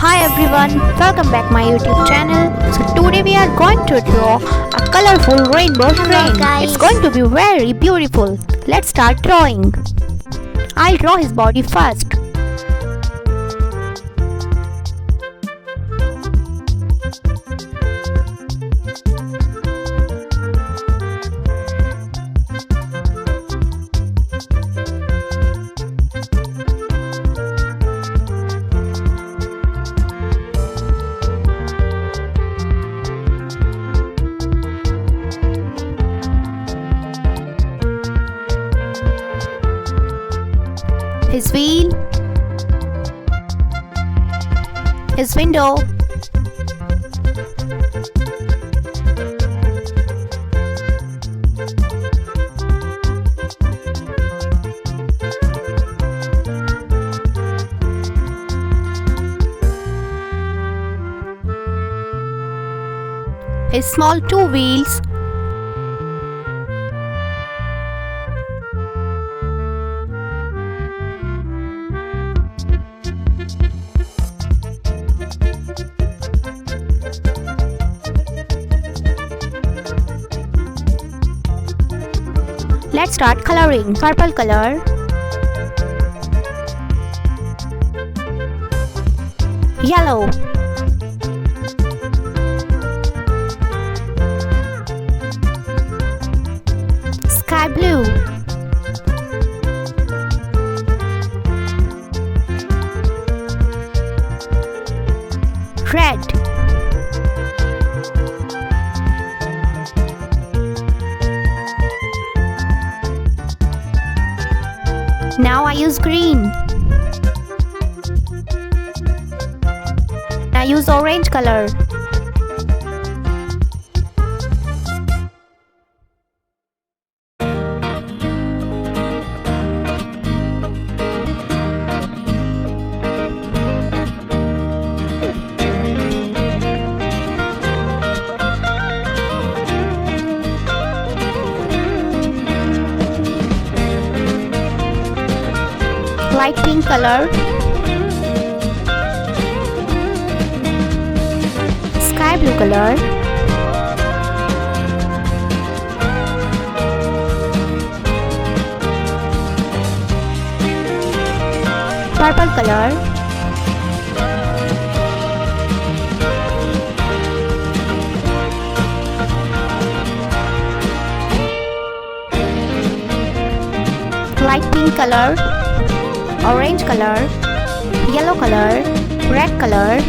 Hi everyone, welcome back my YouTube channel. So today we are going to draw a colorful rainbow train. Guys. It's going to be very beautiful. Let's start drawing. I'll draw his body first. His wheel, his window, his small two wheels, Let's start coloring. Purple color, yellow, sky blue, red, now I use green. I use orange color. Light pink color, sky blue color, purple color, light pink color, orange color, yellow color, red color,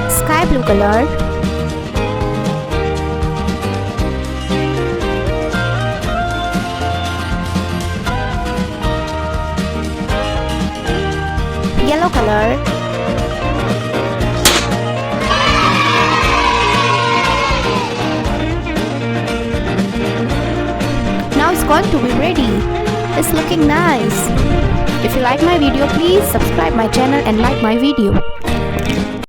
sky blue color, yellow color, going to be ready. It's looking nice. If you like my video, please subscribe my channel and like my video.